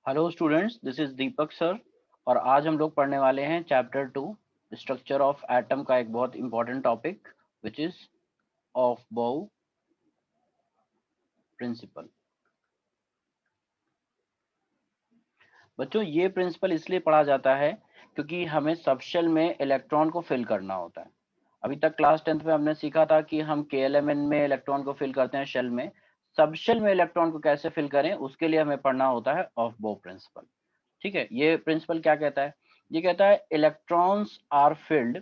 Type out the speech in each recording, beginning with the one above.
Hello students, this is Deepak sir. और आज हम लोग पढ़ने वाले हैं चैप्टर 2 स्ट्रक्चर ऑफ एटम का एक बहुत important topic which is Aufbau principle. बच्चों, ये प्रिंसिपल इसलिए पढ़ा जाता है क्योंकि हमें सबशेल में इलेक्ट्रॉन को फिल करना होता है। अभी तक क्लास 10th में हमने सीखा था कि हम KLMN में इलेक्ट्रॉन को फिल करते हैं शेल में। सबशेल में इलेक्ट्रॉन को कैसे फिल करें उसके लिए हमें पढ़ना होता है ऑफ बोउ प्रिंसिपल। ठीक है, ये प्रिंसिपल क्या कहता है? ये कहता है electrons are filled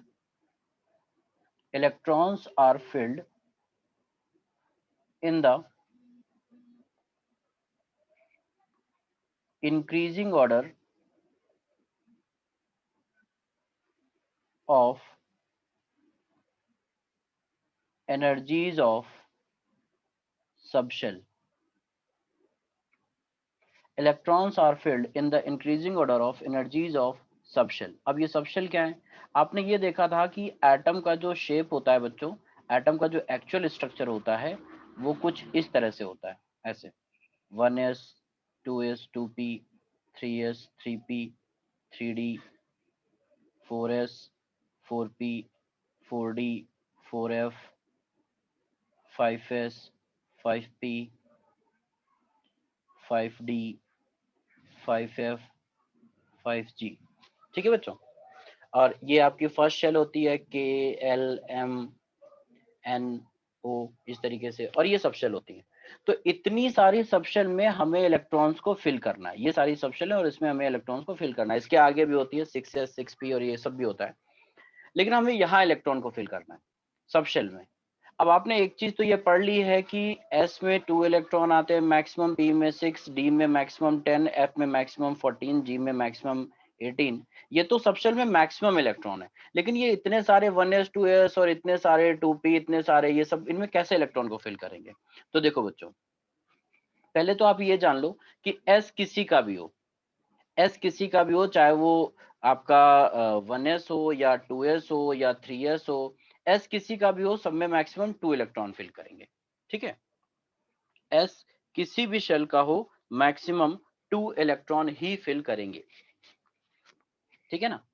in the increasing order of energies of subshell. Electrons are filled in the increasing order of energies of subshell. अब ये सबशेल क्या है? आपने ये देखा था कि एटम का जो शेप होता है बच्चों, एटम का जो एक्चुअल स्ट्रक्चर होता है वो कुछ इस तरह से होता है, ऐसे 1s 2s 2p 3s 3p 3d 4s 4p 4d 4f 5s 5p 5d 5f 5g। ठीक है बच्चों, और ये आपकी फर्स्ट शेल होती है KLMNO, इस तरीके से, और ये सब शेल होती है। तो इतनी सारी सब शेल में हमें इलेक्ट्रॉन्स को फिल करना है। ये सारी सब शेल है और इसमें हमें इलेक्ट्रॉन्स को फिल करना है। इसके आगे भी होती है 6s 6p और ये सब भी होता है, लेकिन हमें यहाँ इलेक्ट्रॉन को फिल करना है सब शेल में। अब आपने एक चीज तो ये पढ़ ली है कि S में 2 इलेक्ट्रॉन आते हैं मैक्सिमम, P में 6, D में मैक्सिमम 10, F में मैक्सिमम 14, G में मैक्सिमम 18। ये तो सबशेल में मैक्सिमम इलेक्ट्रॉन है, लेकिन ये इतने सारे 1s 2s और इतने सारे 2p, इतने सारे ये सब, इनमें कैसे इलेक्ट्रॉन को फिल करेंगे? तो देखो बच्चों, पहले तो आप ये जान लो कि S किसी का भी हो, S किसी का भी हो, चाहे वो आपका 1s हो या 2s हो या 3s हो, S किसी का भी हो, सब में मैक्सिमम 2 इलेक्ट्रॉन फिल करेंगे। ठीक है, S किसी भी शेल का हो, मैक्सिमम 2 इलेक्ट्रॉन ही फिल करेंगे। ठीक है ना,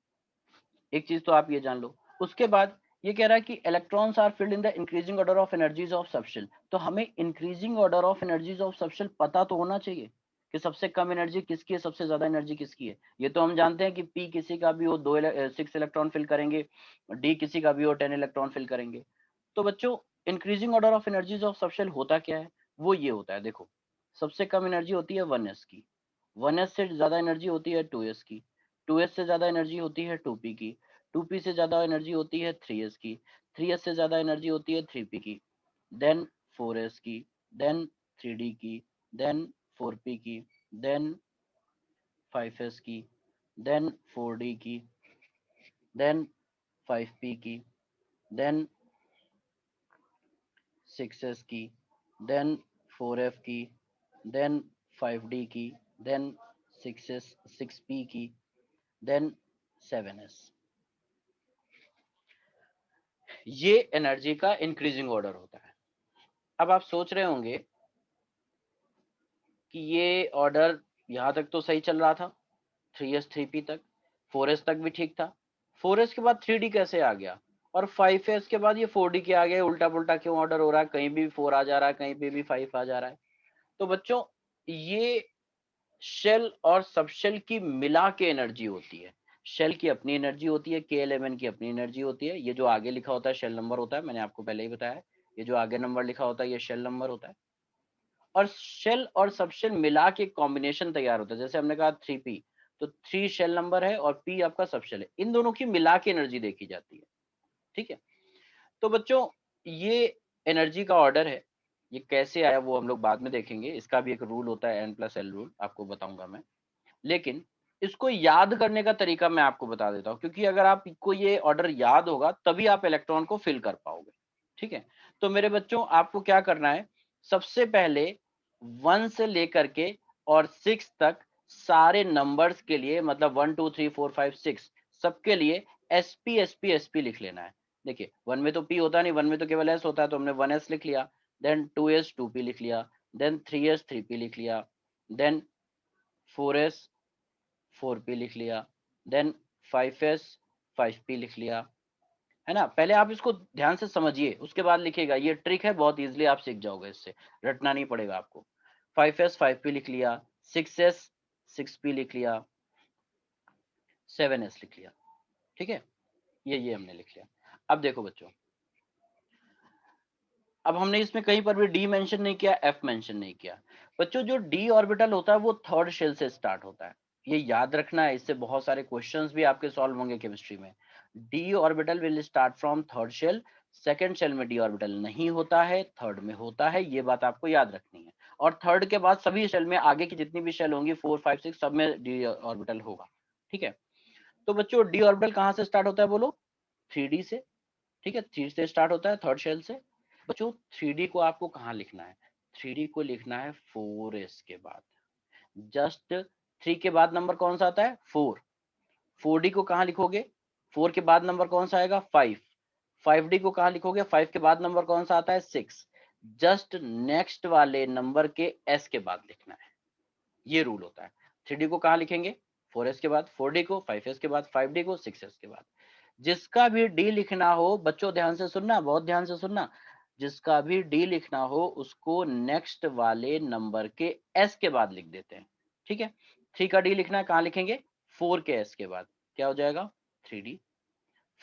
एक चीज तो आप ये जान लो। उसके बाद ये कह रहा है कि electrons are filled in the increasing order of energies of subshell. तो हमें increasing order of energies of subshell पता तो होना चाहिए कि सबसे कम एनर्जी किसकी है, सबसे ज्यादा एनर्जी किसकी है। ये तो हम जानते हैं कि P किसी का भी हो 6 इलेक्ट्रॉन फिल करेंगे, D किसी का भी हो 10 इलेक्ट्रॉन फिल करेंगे। तो बच्चों, increasing order of energies of subshell होता क्या है? वो ये होता है, देखो, सबसे कम एनर्जी होती है 1s की, 1s से ज्यादा एनर्जी होती है 2s की, 2s से ज्यादा एनर्जी होती है 2p की, 2p से ज्यादा एनर्जी होती है 3s की, 3s से ज्यादा एनर्जी होती है 3p की, देन 4s की, देन 3d की, देन 4p की, देन 5s की, देन 4d की, देन 5p की, देन 6s की, देन 4f की, देन 5d की, देन 6s 6p की, देन 7s। ये एनर्जी का इंक्रीजिंग ऑर्डर होता है। अब आप सोच रहे होंगे कि ये ऑर्डर यहाँ तक तो सही चल रहा था, 3s 3p तक, 4s तक भी ठीक था, 4s के बाद 3d कैसे आ गया, और 5s के बाद ये 4d के आ गए? उल्टा पुल्टा क्यों ऑर्डर हो रहा है? कहीं भी 4 आ जा रहा है, कहीं पे भी 5 आ जा रहा है। तो बच्चों, ये शेल और सबशेल की मिला के एनर्जी होती है। शेल की अपनी एनर्जी होती है, KLMN की अपनी एनर्जी होती है। ये जो आगे लिखा होता है शेल नंबर होता है, मैंने आपको पहले ही बताया। ये जो आगे नंबर लिखा होता है ये शेल नंबर होता है। और शेल और सबशेल मिला के कॉम्बिनेशन तैयार होता है। जैसे हमने कहा 3p, तो 3 शेल नंबर है और p आपका सबशेल है। इन दोनों की मिला के एनर्जी देखी जाती है। ठीक है, तो बच्चों, ये एनर्जी का ऑर्डर है। ये कैसे आया वो हम लोग बाद में देखेंगे। इसका भी एक रूल होता है N+L रूल, आपको बताऊंगा मैं। लेकिन इसको याद करने का तरीका मैं आपको बता देता हूं, क्योंकि अगर आपको ये ऑर्डर याद होगा तभी आप इलेक्ट्रॉन को फिल कर पाओगे। ठीक है, तो मेरे बच्चों, आपको क्या करना है? सबसे पहले 1 से लेकर के और 6 तक सारे नंबर्स के लिए, मतलब 1 2 3 4 5 6 सबके लिए SP SP SP लिख लेना है। देखिए, 1 में तो P होता नहीं, 1 में तो केवल S होता है, तो हमने 1s लिख लिया, देन 2s 2p लिख लिया, देन 3s 3p लिख लिया, देन 4s 4p लिख लिया, देन 5s 5p लिख लिया, है ना। पहले आप इसको ध्यान से समझिए, उसके बाद लिखिएगा। ये ट्रिक है, बहुत इजीली आप सीख जाओगे, इससे रटना नहीं पड़ेगा आपको। 5s 5p लिख लिया, 6s 6p लिख लिया, 7s लिख लिया, ठीक है। ये हमने लिख लिया। अब देखो बच्चों, अब हमने इसमें कहीं पर भी डी मेंशन नहीं किया, एफ मेंशन नहीं किया। बच्चों जो डी ऑर्बिटल होता है वो थर्ड शेल से स्टार्ट होता है, ये याद रखना है। इससे बहुत सारे क्वेश्चंस भी आपके सॉल्व होंगे केमिस्ट्री में। D orbital will start from third shell, second shell में डी ऑर्बिटल नहीं होता है, थर्ड में होता है, ये बात आपको याद रखनी है। और थर्ड के बाद सभी शेल में, आगे की जितनी भी शेल होंगी 4 5 6 सब में डी ऑर्बिटल होगा, ठीक है। तो बच्चों डी ऑर्बिटल कहाँ से स्टार्ट होता है बोलो? 3d से, ठीक है। 3 से स्टार्ट होता है, थर्ड शेल से। बच्चों 3d को आपको कहाँ लिखना है? 3d को लिखना है 4s के बाद। जस्ट 3 के बाद नंबर कौन सा आता है? 4। 4d को कहाँ लिखोगे? 4 के बाद नंबर कौन सा आएगा? 5। 5d को कहाँ लिखोगे? 5 के बाद नंबर कौन सा आता है? 6। जस्ट नेक्स्ट वाले नंबर के s के बाद लिखना है, ये रूल होता है। 3d को कहाँ लिखेंगे? 4s के बाद, 4d को 5s के बाद, 5d को 6s के बाद। जिसका भी डी लिखना हो, बच्चों ध्यान से सुनना, बहुत ध्यान से सुनना, जिसका भी डी लिखना हो उसको नेक्स्ट वाले नंबर के एस के बाद लिख देते हैं, ठीक है। 3 का डी लिखना है, कहाँ लिखेंगे? 4 के एस के बाद, क्या हो जाएगा? 3d।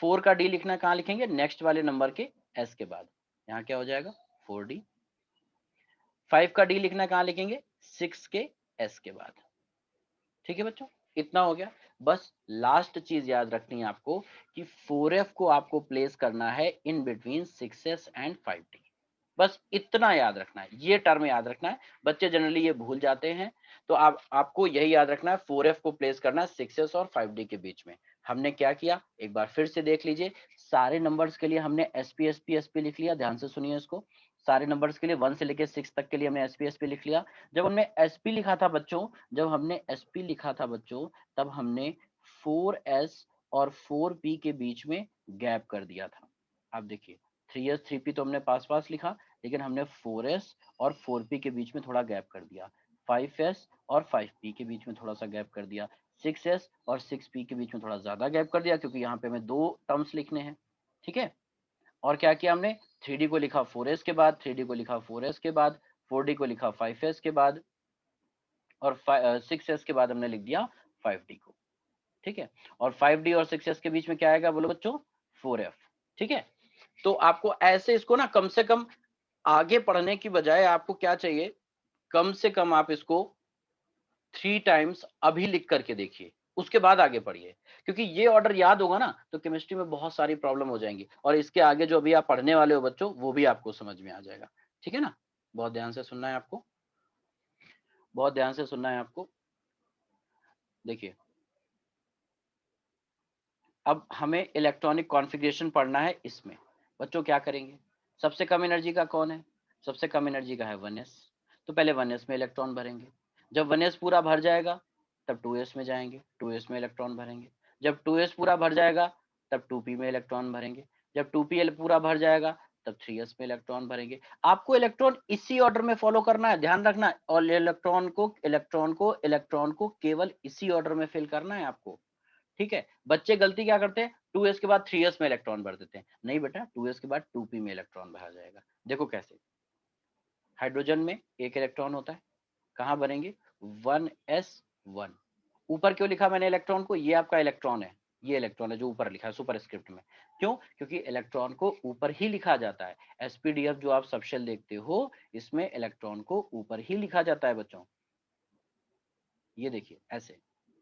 4 का डी लिखना है, कहाँ लिखेंगे? नेक्स्ट वाले नंबर के एस के बाद, यहाँ क्या हो जाएगा? 4d। 5 का डी लिखना है, कहाँ लिखेंगे? 6 के एस के बाद, ठीक है बच्चों। इतना हो गया। बस लास्ट चीज याद रखनी है आपको कि 4f को आपको प्लेस करना है in between 6s and 5d। बस इतना याद रखना है, ये टर्म याद रखना है। बच्चे जनरली ये भूल जाते हैं, तो आपको यही याद रखना है, 4f को प्लेस करना है 6s और 5d के बीच में। हमने क्या किया, एक बार फिर से देख लीजिए। सारे नंबर्स के लिए हमने sp sp sp लिख लिया, ध्यान से सुनिए इसको। सारे नंबर्स के लिए 1 से लेकर 6 तक के लिए हमने sp sp लिख लिया। जब हमने sp लिखा था बच्चों, जब हमने sp लिखा था बच्चों, तब हमने 4s और 4p के बीच में गैप कर दिया था। आप देखिए 3s 3p तो हमने पास पास लिखा, लेकिन हमने 4s और 4p के बीच में थोड़ा गैप कर दिया, 5s और 5p के बीच में थोड़ा सा गैप कर दिया, 6s और 6p के बीच में थोड़ा ज्यादा गैप कर दिया, क्योंकि यहाँ पे हमें दो टर्म्स लिखने हैं, ठीक है। और क्या किया हमने? 3d को लिखा 4s के बाद, 3d को लिखा 4s के बाद, 4d को लिखा 5s के बाद, और 6s के बाद हमने लिख दिया 5d को, ठीक है। और 5d और 6s के बीच में क्या आएगा बोलो बच्चों? 4f, ठीक है। तो आपको ऐसे इसको ना कम से कम आगे पढ़ने की बजाय आपको क्या चाहिए, कम से कम आप इसको 3 टाइम्स अभी लिख करके देखिए, उसके बाद आगे पढ़िए। क्योंकि ये ऑर्डर याद होगा ना तो केमिस्ट्री में बहुत सारी प्रॉब्लम हो जाएंगी, और इसके आगे जो अभी आप पढ़ने वाले हो बच्चों, वो भी आपको समझ में आ जाएगा, ठीक है ना। बहुत ध्यान से सुनना है आपको, बहुत ध्यान से सुनना है आपको। देखिए अब हमें इलेक्ट्रॉनिक कॉन्फ़िगरेशन पढ़ना है। इसमें बच्चों क्या करेंगे? सबसे कम एनर्जी का कौन है? सबसे कम एनर्जी का है 1s। तो पहले 1s में इलेक्ट्रॉन भरेंगे। जब 1s पूरा भर जाएगा तब 2s में जाएंगे, 2s में इलेक्ट्रॉन भरेंगे। जब 2s पूरा भर जाएगा तब 2p में इलेक्ट्रॉन भरेंगे। जब 2p पूरा भर जाएगा तब 3s में इलेक्ट्रॉन भरेंगे। आपको इलेक्ट्रॉन इसी ऑर्डर में फॉलो करना है, ध्यान रखना है। और इलेक्ट्रॉन को केवल इसी ऑर्डर में फिल करना है आपको, ठीक है। बच्चे गलती क्या करते हैं, 2s के बाद 3s में इलेक्ट्रॉन भर देते हैं। नहीं बेटा, 2s के बाद 2p में इलेक्ट्रॉन भरा जाएगा। देखो कैसे, हाइड्रोजन में एक इलेक्ट्रॉन होता है, कहाँ भरेंगे? 1s1। ऊपर क्यों लिखा मैंने इलेक्ट्रॉन को? ये आपका इलेक्ट्रॉन है, ये इलेक्ट्रॉन है जो ऊपर लिखा है सुपर स्क्रिप्ट में। क्यों? क्योंकि इलेक्ट्रॉन को ऊपर ही लिखा जाता है। एसपीडीएफ जो आप सबशेल देखते हो, इसमें इलेक्ट्रॉन को ऊपर ही लिखा जाता है बच्चों। ये देखिए ऐसे,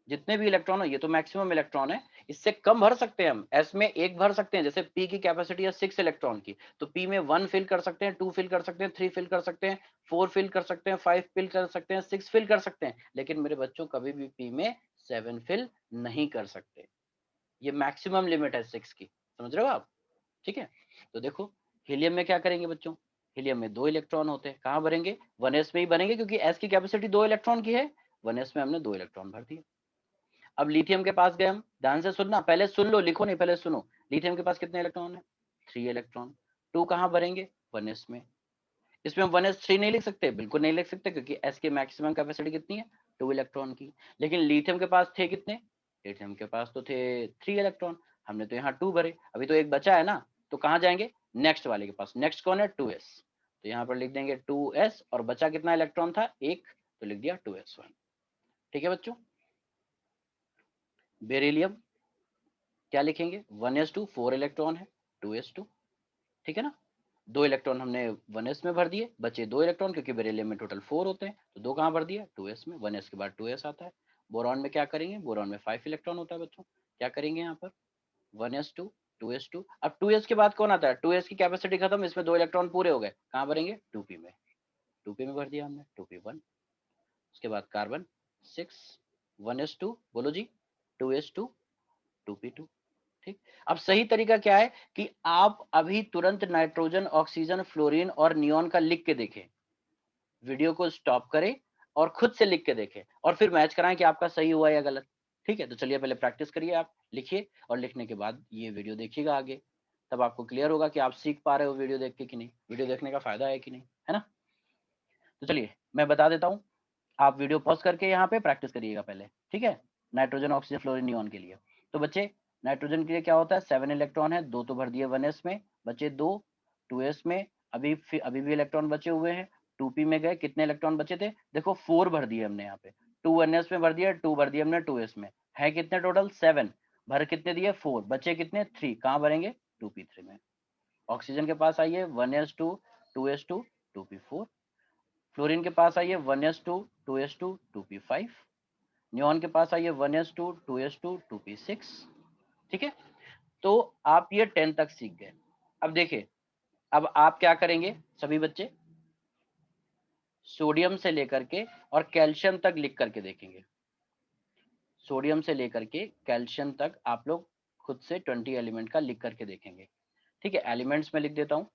जितने भी इलेक्ट्रॉन हो, ये तो मैक्सिमम इलेक्ट्रॉन है, इससे कम भर सकते हैं हम। एस में एक भर सकते हैं, जैसे पी की कैपेसिटी है 6 इलेक्ट्रॉन की, तो पी में 1 फिल कर सकते हैं, 2 फिल कर सकते हैं, 3 फिल कर सकते हैं, 4 फिल कर सकते हैं, 5 फिल कर सकते हैं, 6 फिल कर सकते हैं। लेकिन मेरे बच्चों कभी भी पी में 7 फिल नहीं कर सकते। ये मैक्सिमम लिमिट है 6 की, समझ रहे हो आप? ठीक है। तो देखो हीलियम में क्या करेंगे बच्चों, हीलियम में 2 इलेक्ट्रॉन होते हैं, कहाँ भरेंगे? 1s में ही भरेंगे, क्योंकि s की कैपेसिटी 2 इलेक्ट्रॉन की है। 1s में हमने 2 इलेक्ट्रॉन भर दिए। अब लिथियम के पास गए हम, ध्यान से सुनना, पहले सुन लो, लिखो नहीं, पहले सुनो। लिथियम के पास कितने इलेक्ट्रॉन है? 3 इलेक्ट्रॉन। 2 कहाँ भरेंगे? 1s में। इसमें हम 1s3 नहीं लिख सकते, बिल्कुल नहीं लिख सकते, क्योंकि s की मैक्सिमम कैपेसिटी कितनी है, 2 इलेक्ट्रॉन की। लेकिन लिथियम के पास थे कितने, लिथियम के पास तो थे 3 इलेक्ट्रॉन, हमने तो यहाँ 2 भरे, अभी तो एक बचा है ना, तो कहाँ जाएंगे, नेक्स्ट वाले के पास। नेक्स्ट कौन है, 2s, तो यहाँ पर लिख देंगे 2s, और बचा कितना इलेक्ट्रॉन था, एक, तो लिख दिया 2s1। ठीक है बच्चों। बेरिलियम क्या लिखेंगे, 1s2, 4 इलेक्ट्रॉन है, 2s2, ठीक है ना, 2 इलेक्ट्रॉन हमने 1s में भर दिए, बचे 2 इलेक्ट्रॉन, क्योंकि बेरिलियम में टोटल 4 होते हैं, तो 2 कहाँ भर दिया, 2s में, 1s के बाद 2s आता है। बोरॉन में क्या करेंगे, बोरॉन में 5 इलेक्ट्रॉन होता है बच्चों, क्या करेंगे यहाँ पर, 1s2, 2s2, अब 2s के बाद कौन आता है, 2s की कैपेसिटी खत्म, इसमें 2 इलेक्ट्रॉन पूरे हो गए, कहाँ भरेंगे, 2p में, 2p में भर दिया हमने, 2p1। उसके बाद कार्बन 6, 1s2, बोलो जी, 2s2, 2p2। ठीक। अब सही तरीका क्या है कि आप अभी तुरंत नाइट्रोजन, ऑक्सीजन, फ्लोरीन और नियोन का लिख के देखें, वीडियो को स्टॉप करें और खुद से लिख के देखें, और फिर मैच कराएं कि आपका सही हुआ या गलत। ठीक है, तो चलिए पहले प्रैक्टिस करिए, आप लिखिए, और लिखने के बाद ये वीडियो देखिएगा आगे, तब आपको क्लियर होगा कि आप सीख पा रहे हो वीडियो देख के कि नहीं, वीडियो देखने का फायदा है कि नहीं, है ना। तो चलिए मैं बता देता हूँ, आप वीडियो पॉज करके यहाँ पे प्रैक्टिस करिएगा पहले, ठीक है। नाइट्रोजन, ऑक्सीजन, फ्लोरीन, नियोन के लिए, तो बच्चे नाइट्रोजन के लिए क्या होता है, 7 इलेक्ट्रॉन है, 2 तो भर दिए 1s में, बचे 2 2s में, अभी भी इलेक्ट्रॉन बचे हुए हैं, 2p में गए, कितने इलेक्ट्रॉन बचे थे, देखो 4 भर दिए हमने यहाँ पे, 2 1s में भर दिया, 2 भर दिए हमने 2s में, है कितने टोटल 7, भर कितने दिए 4, बचे कितने 3, कहाँ भरेंगे 2p3 में। ऑक्सीजन के पास आइए 1s2, 2s2, 2p4। फ्लोरीन के पास आइए 1s2, 2s2, 2p5। नियॉन के पास आइए 1s2, 2s2, 2p6। ठीक है, तो आप ये 10 तक सीख गए। अब देखिए, अब आप क्या करेंगे सभी बच्चे, सोडियम से लेकर के और कैल्शियम तक लिख करके देखेंगे, सोडियम से लेकर के कैल्शियम तक आप लोग खुद से 20 एलिमेंट का लिख करके देखेंगे। ठीक है, एलिमेंट्स में लिख देता हूँ,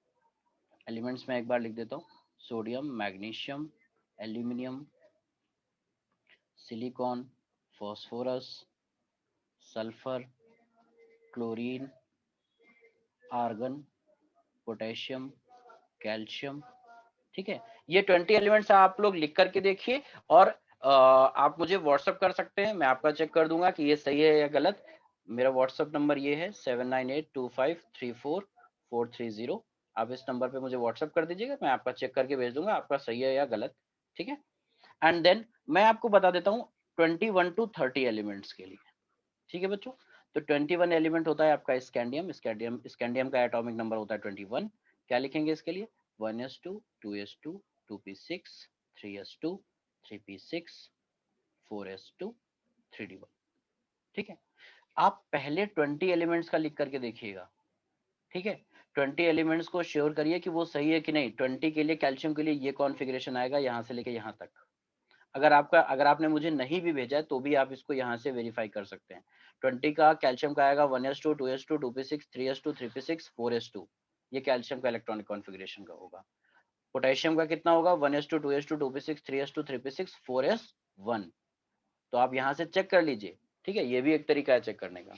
एलिमेंट्स में एक बार लिख देता हूँ, sodium, magnesium, aluminium, silicon, phosphorus, sulphur, chlorine, argon, potassium, calcium. ठीक है, ये 20 एलिमेंट्स आप लोग लिख करके देखिए, और आप मुझे व्हाट्सअप कर सकते हैं, मैं आपका चेक कर दूंगा कि ये सही है या गलत। मेरा व्हाट्सअप नंबर ये है 7982534430। आप इस नंबर पे मुझे व्हाट्सअप कर दीजिएगा, मैं आपका चेक करके भेज दूंगा आपका सही है या गलत। ठीक है, एंड देन मैं आपको बता देता हूँ 21 टू 30 एलिमेंट्स के लिए। ठीक है बच्चों, तो 21 एलिमेंट होता है आपका स्कैंडियम, स्कैंडियम का एटॉमिक नंबर होता है 21। क्या लिखेंगे इसके लिए, 1s2, 2s2, 2p6, 3s2, 3p6, 4s2, 3d1। ठीक है, आप पहले 20 एलिमेंट्स का लिख करके देखिएगा। ठीक है, 20 एलिमेंट्स को श्योर करिए कि वो सही है कि नहीं। 20 के लिए, कैल्शियम के लिए ये कॉन्फ़िगरेशन आएगा यहाँ से लेके यहाँ तक। अगर आपने मुझे नहीं भी भेजा है तो भी आप इसको यहाँ से वेरीफाई कर सकते हैं। 20 का कैल्शियम का आएगा 1s2, 2s2, 2p6, 3s2, 3p6, 4s2, ये कैल्शियम का इलेक्ट्रॉनिक कॉन्फ़िगरेशन का होगा। पोटेशियम का कितना होगा, 1s2, 2s2, 2p6, 3s2, 3p6, 4s1। तो आप यहाँ से चेक कर लीजिए। ठीक है, ये भी एक तरीका है चेक करने का।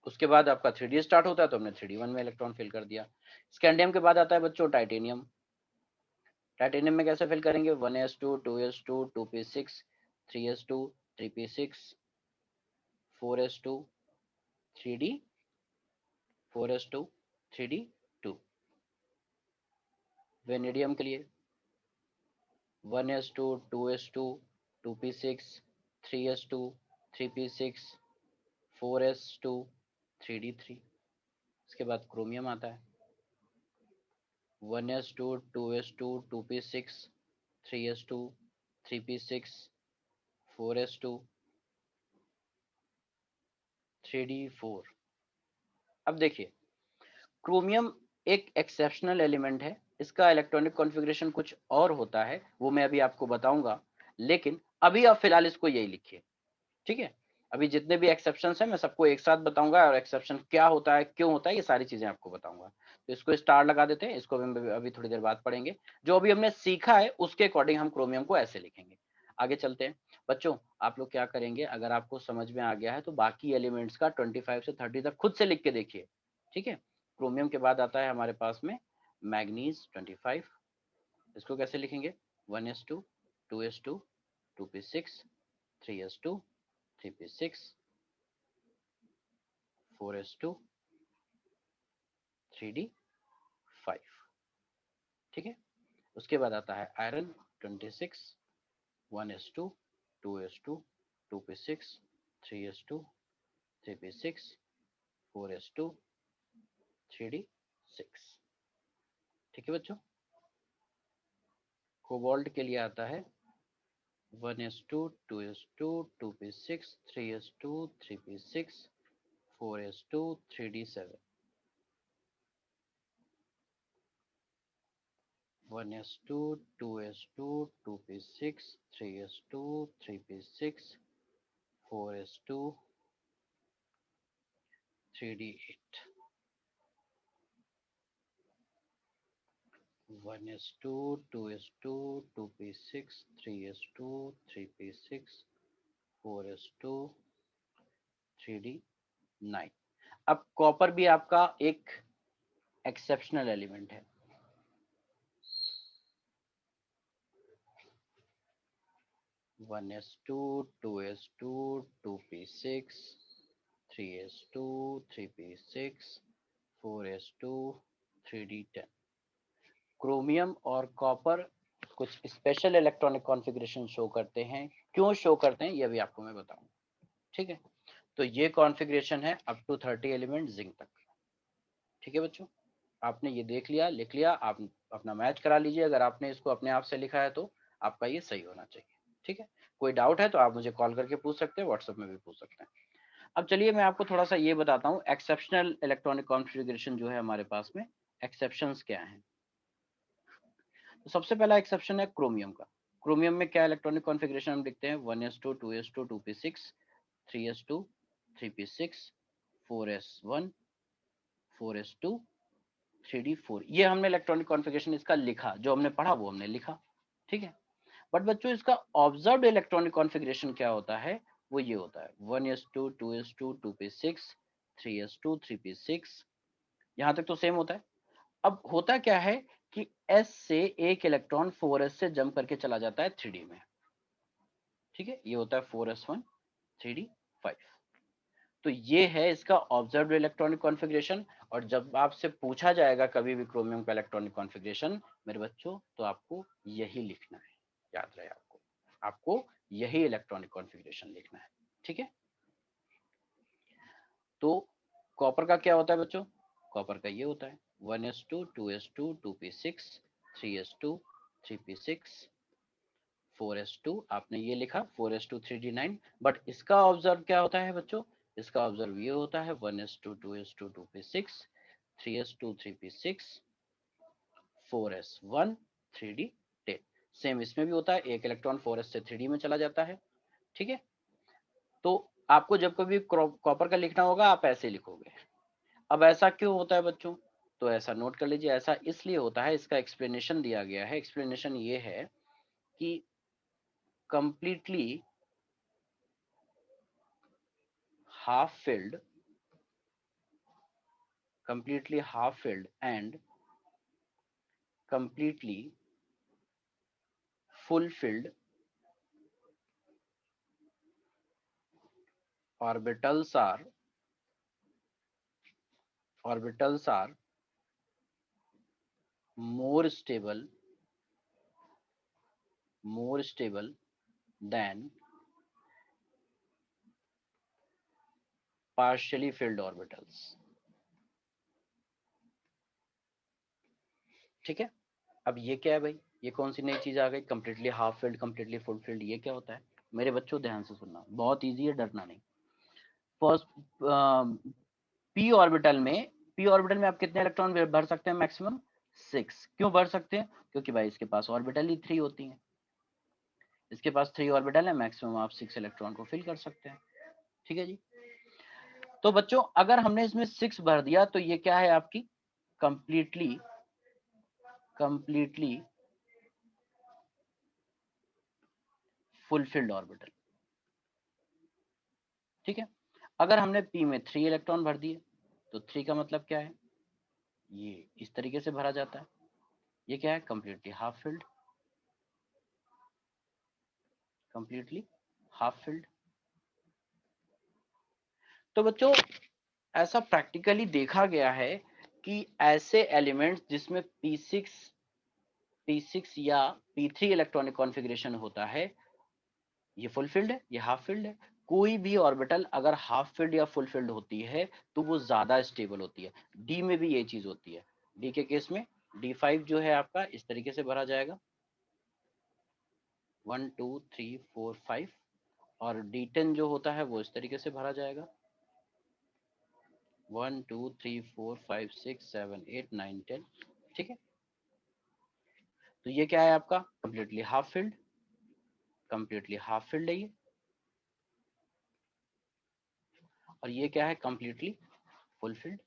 उसके बाद आपका 3d स्टार्ट होता है, तो हमने 3d1 में इलेक्ट्रॉन फिल कर दिया। स्कैंडियम के बाद आता है बच्चों टाइटेनियम। टाइटेनियम में कैसे फिल करेंगे, 1s2, 2s2, 2p6, 3s2, 3p6, 4s2, 3d, 4s2, 3d2। Vanadium के लिए 1s2, 2s2, 2p6, 3s2, 3p6, 4s2, 3d3। इसके बाद क्रोमियम आता है 1s2, 2s2, 2p6, 3s2, 3p6, 4s2, 3d4। अब देखिए, क्रोमियम एक एक्सेप्शनल एलिमेंट है, इसका इलेक्ट्रॉनिक कॉन्फ़िगरेशन कुछ और होता है, वो मैं अभी आपको बताऊंगा, लेकिन अभी आप फिलहाल इसको यही लिखिए। ठीक है, अभी जितने भी एक्सेप्शंस हैं मैं सबको एक साथ बताऊंगा, और एक्सेप्शन क्या होता है, क्यों होता है, ये सारी चीजें आपको बताऊंगा। तो इसको स्टार लगा देते हैं, इसको भी अभी थोड़ी देर बाद पढ़ेंगे। जो अभी हमने सीखा है उसके अकॉर्डिंग हम क्रोमियम को ऐसे लिखेंगे। आगे चलते हैं बच्चों, आप लोग क्या करेंगे, अगर आपको समझ में आ गया है तो बाकी एलिमेंट्स का 25 से 30 तक खुद से लिख के देखिए। ठीक है, क्रोमियम के बाद आता है हमारे पास में मैग्नीज 25, इसको कैसे लिखेंगे, 1s2 2s2 2p6 3s2 3p6 4s2 3d5, ठीक है। उसके बाद आता है iron 26 1s2 2s2 2p6 3s2 3p6 4s2 3d6, ठीक है बच्चों। कोबाल्ट के लिए आता है 1s2 2s2 2p6 3s2 3p6 4s2 3d7, 1s2 2s2 2p6 3s2 3p6 4s2 3d8, 1s2 2s2 2p6 3s2 3p6 4s2 3d9। अब कॉपर भी आपका एक एक्सेप्शनल एलिमेंट है। One S two 2s2 2p6 3s2 3p6 4s2 3d10। Chromium और copper कुछ special electronic configuration show करते हैं। क्यों शो करते हैं ये भी आपको मैं बताऊं, ठीक है। तो ये कॉन्फ़िगरेशन है अप टू 30 एलिमेंट जिंक तक, ठीक है बच्चों। आपने ये देख लिया, लिख लिया, आप अपना मैच करा लीजिए। अगर आपने इसको अपने आप से लिखा है तो आपका ये सही होना चाहिए, ठीक है। कोई डाउट है तो आप मुझे कॉल करके पूछ सकते हैं, व्हाट्सएप में भी पूछ सकते हैं। अब चलिए मैं आपको थोड़ा सा ये बताता हूँ एक्सेप्शनल इलेक्ट्रॉनिक कॉन्फ़िगरेशन जो है हमारे पास में, एक्सेप्शंस क्या हैं। तो सबसे पहला एक्सेप्शन है क्रोमियम का। क्रोमियम में क्या इलेक्ट्रॉनिक कॉन्फ़िगरेशन हम लिखते हैं, 1s2 2s2 2p6 3s2 3p6 4s1 4s2 3d4। ये हमने इलेक्ट्रॉनिक कॉन्फ़िगरेशन इसका लिखा, जो हमने पढ़ा वो हमने लिखा, ठीक है। बट बच्चों इसका ऑब्जर्व्ड इलेक्ट्रॉनिक कॉन्फ़िगरेशन क्या होता है, वो ये होता है 1s2 2s2 2p6 3s2 3p6। यहाँ तक तो सेम होता है। अब होता क्या है कि s से एक इलेक्ट्रॉन 4s से जंप करके चला जाता है 3d में, ठीक है। ये होता है 4s1 3d5। तो ये है इसका ऑब्जर्व्ड इलेक्ट्रॉनिक कॉन्फ़िगरेशन। और जब आपसे पूछा जाएगा कभी भी क्रोमियम का इलेक्ट्रॉनिक कॉन्फ़िगरेशन मेरे बच्चों, तो आपको यही लिखना है, याद रहे आपको, आपको यही इलेक्ट्रॉनिक कॉन्फ़िगरेशन लिखना है, ठीक है। तो कॉपर का क्या होता है बच्चों, कॉपर का ये होता है 1s2 2s2 2p6 3s2 3p6 4s2, आपने ये लिखा 4s2 3d9। बट इसका ऑब्जर्व क्या होता है बच्चों, इसका ऑब्जर्व ये होता है 1s2 2s2 2p6 3s2 3p6 4s1 3d10। Same इसमें भी होता है, एक इलेक्ट्रॉन 4s से 3d में चला जाता है, ठीक है। तो आपको जब कभी कॉपर का लिखना होगा आप ऐसे लिखोगे। अब ऐसा क्यों होता है बच्चों, तो ऐसा नोट कर लीजिए। ऐसा इसलिए होता है, इसका एक्सप्लेनेशन दिया गया है। एक्सप्लेनेशन ये है कि completely half filled and completely fulfilled orbitals are more stable than partially filled orbitals, ठीक है। अब ये क्या है भाई, ये कौन सी नई चीज आ गई, completely half field completely full field, ये क्या होता है मेरे बच्चों, ध्यान से सुनना, बहुत इजी है, डरना नहीं। फर्स्ट पी ऑर्बिटल में आप कितने इलेक्ट्रॉन भर सकते हैं, मैक्सिमम 6। क्यों भर सकते हैं, क्योंकि भाई इसके पास ऑर्बिटल ही 3 होती हैं, इसके पास 3 ऑर्बिटल है, मैक्सिमम आप 6 इलेक्ट्रॉन को फिल कर सकते हैं, ठीक है जी। तो बच्चों अगर हमने इसमें 6 भर दिया तो ये क्या है आपकी कंप्लीटली फुलफिल्ड ऑर्बिटल, ठीक है। अगर हमने पी में 3 इलेक्ट्रॉन भर दिए तो 3 का मतलब क्या है, ये इस तरीके से भरा जाता है, ये क्या है completely half field. Completely half field. तो बच्चों ऐसा प्रैक्टिकली देखा गया है कि ऐसे एलिमेंट्स जिसमें P6 या P3 इलेक्ट्रॉनिक कॉन्फ़िगरेशन होता है, ये फुल फिल्ड है, ये हाफ फिल्ड है। कोई भी ऑर्बिटल अगर हाफ फिल्ड या फुल फिल्ड होती है तो वो ज्यादा स्टेबल होती है। डी में भी ये चीज होती है। डी के केस में D5 जो है आपका इस तरीके से भरा जाएगा 1 2 3 4 5, और D10 जो होता है वो इस तरीके से भरा जाएगा 1 2 3 4 5 6 7 8 9 10। ठीक है, तो ये क्या है आपका completely half field, completely half field है ये। और ये क्या है कंप्लीटली फुल फिल्ड।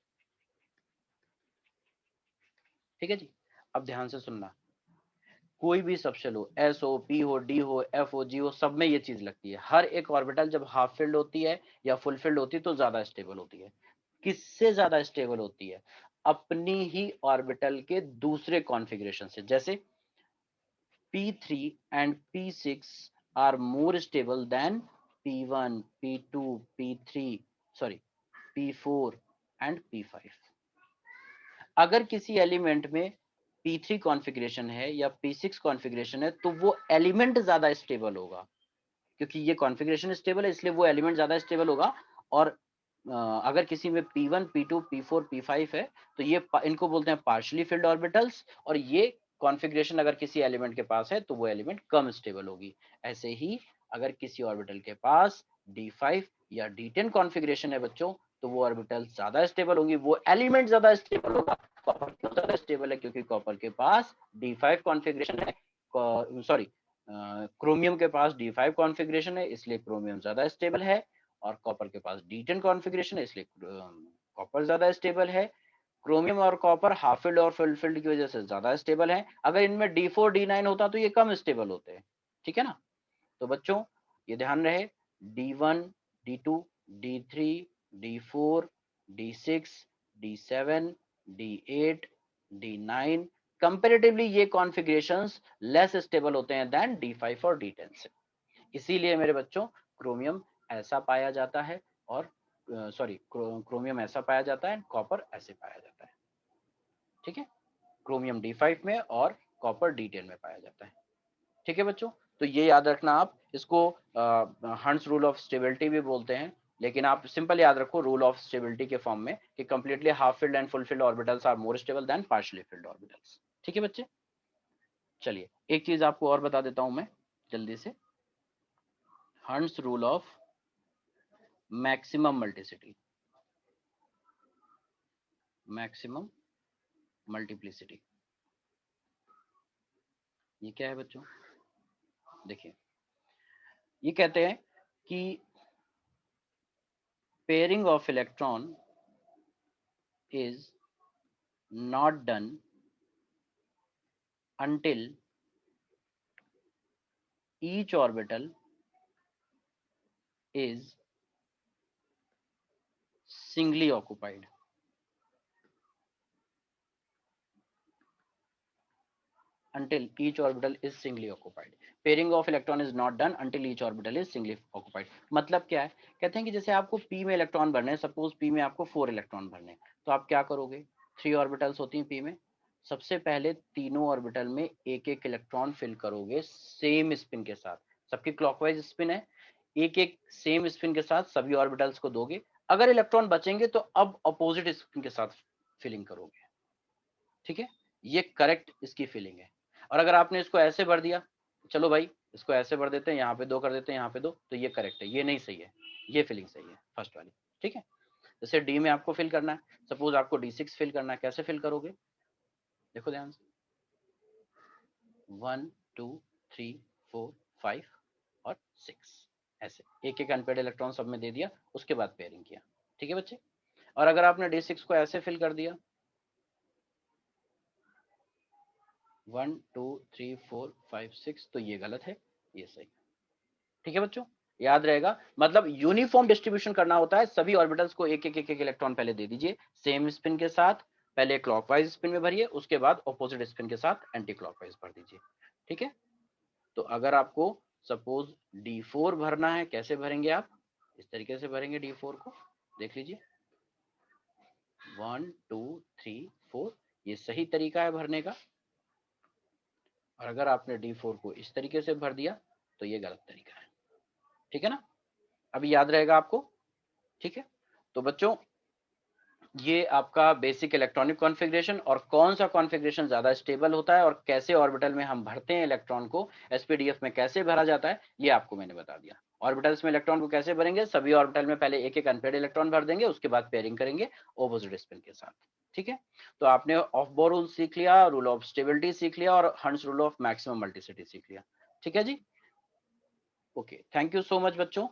ठीक है जी। अब ध्यान से सुनना, कोई भी सबशेल हो, एस हो, पी हो, डी हो, एफ हो, जी हो, सब में ये चीज लगती है। हर एक ऑर्बिटल जब हाफ फिल्ड होती है या फुल फिल्ड होती है तो ज्यादा स्टेबल होती है। किससे ज्यादा स्टेबल होती है? अपनी ही ऑर्बिटल के दूसरे कॉन्फ़िगरेशन से। जैसे P3 and P6 are more stable than P1, P2, P3, sorry, P4 and P5। अगर किसी एलिमेंट में P3 कॉन्फ़िगरेशन है या P6 कॉन्फ़िगरेशन है तो वो एलिमेंट ज्यादा स्टेबल होगा, क्योंकि ये कॉन्फ़िगरेशन स्टेबल है इसलिए वो एलिमेंट ज्यादा स्टेबल होगा। और अगर किसी में P1, P2, P4, P5 है तो ये इनको बोलते हैं पार्शियली फिल्ड ऑर्बिटल्स, और ये कॉन्फ़िगरेशन अगर किसी एलिमेंट के पास है तो वो एलिमेंट कम स्टेबल होगी। ऐसे ही अगर किसी ऑर्बिटल के पास D5 या D10 कॉन्फ़िगरेशन है बच्चों तो वो ऑर्बिटल ज्यादा स्टेबल होंगी, वो एलिमेंट ज्यादा स्टेबल होगा। कॉपर क्यों ज्यादा स्टेबल है? क्योंकि कॉपर के पास D5 कॉन्फ़िगरेशन है, सॉरी क्रोमियम के पास D5 कॉन्फ़िगरेशन है इसलिए क्रोमियम ज्यादा स्टेबल है, और कॉपर के पास D10 कॉन्फ़िगरेशन है इसलिए कॉपर ज्यादा स्टेबल है। क्रोमियम और कॉपर हाफ फिल्ड और फुल फिल्ड की वजह से ज्यादा स्टेबल है। अगर इनमें D4 D9 होता तो ये कम स्टेबल होते हैं। ठीक है ना? तो बच्चों ये ध्यान रहे, D1 D2 D3 D4 D6 D7 D8 D9 comparatively ये कॉन्फ़िगरेशंस लेस स्टेबल होते हैं देन D5 और D10 से। इसीलिए मेरे बच्चों क्रोमियम ऐसा पाया जाता है, और सॉरी क्रोमियम ऐसा पाया जाता है, कॉपर ऐसे पाया जाता है। ठीक है, क्रोमियम D5 में और कॉपर D10 में पाया जाता है। ठीक है बच्चों, तो ये याद रखना आप इसको। हंट्स रूल ऑफ स्टेबिलिटी भी बोलते हैं, लेकिन आप सिंपल याद रखो रूल ऑफ स्टेबिलिटी के फॉर्म में कि completely half filled and full filled orbitals are more stable than partially filled orbitals. ठीक है बच्चे, चलिए एक चीज आपको और बता देता हूं मैं जल्दी से। Hunts rule of maximum multicity, maximum multiplicity, ये क्या है बच्चों? देखिए ये कहते हैं कि pairing of electron is not done until each orbital is singly occupied. Until each orbital is singly occupied. Pairing of electron is not done until each orbital is singly occupied. मतलब क्या है? कहते हैं कि जैसे आपको p में electron भरने हैं, सपोज p में आपको 4 इलेक्ट्रॉन भरने हैं, तो आप क्या करोगे? 3 ऑर्बिटल्स होती हैं p में, सबसे पहले तीनों ऑर्बिटल में एक एक इलेक्ट्रॉन फिल करोगे सेम स्पिन के साथ। सबकी क्लॉकवाइज स्पिन है, एक एक सेम स्पिन के साथ सभी ऑर्बिटल्स को दोगे। अगर इलेक्ट्रॉन बचेंगे तो अब अपोजिट स्पिन के साथ फिलिंग करोगे। ठीक है, ये करेक्ट इसकी फिलिंग है। और अगर आपने इसको ऐसे भर दिया, चलो भाई इसको ऐसे भर देते हैं, यहाँ पे 2 कर देते हैं, यहाँ पे 2, तो ये करेक्ट है, ये नहीं सही है, ये फिलिंग सही है फर्स्ट वाली। ठीक है, जैसे डी में आपको फिल करना है, सपोज आपको D6 फिल करना है, कैसे फिल करोगे? देखो ध्यान से, 1 2 3 4 5 और 6, ऐसे एक एक अनपेड इलेक्ट्रॉन सब में दे दिया, उसके बाद पेयरिंग किया। ठीक है बच्चे, और अगर आपने D6 को ऐसे फिल कर दिया 1 2 3 4 5 6, तो ये गलत है, ये सही। ठीक है बच्चों, याद रहेगा, मतलब यूनिफॉर्म डिस्ट्रीब्यूशन करना होता है। सभी ऑर्बिटल्स को एक एक इलेक्ट्रॉन पहले दे दीजिए सेम स्पिन के साथ, पहले क्लॉकवाइज स्पिन में भरिए, उसके बाद ऑपोजिट स्पिन के साथ एंटी क्लॉकवाइज भर दीजिए। ठीक है, तो अगर आपको सपोज D4 भरना है, कैसे भरेंगे आप? इस तरीके से भरेंगे D4 को, देख लीजिए 1 2 3 4, ये सही तरीका है भरने का। और अगर आपने D4 को इस तरीके से भर दिया तो ये गलत तरीका है, ठीक है ना? अभी याद रहेगा आपको, ठीक है? तो बच्चों ये आपका बेसिक इलेक्ट्रॉनिक कॉन्फ़िगरेशन, और कौन सा कॉन्फ़िगरेशन ज्यादा स्टेबल होता है और कैसे ऑर्बिटल में हम भरते हैं इलेक्ट्रॉन को, एसपीडीएफ में कैसे भरा जाता है, ये आपको मैंने बता दिया। ऑर्बिटल्स में इलेक्ट्रॉन को कैसे भरेंगे, सभी ऑर्बिटल में पहले एक एक अनपेयर्ड इलेक्ट्रॉन भर देंगे, उसके बाद पेयरिंग करेंगे ऑपोजिट स्पिन के साथ, ठीक है? तो आपने ऑफ बोर रूल सीख लिया, रूल ऑफ स्टेबिलिटी सीख लिया, और हंस रूल ऑफ मैक्सिमम मल्टीप्लिसिटी सीख लिया, ठीक है जी? Okay, thank you so much बच्चों।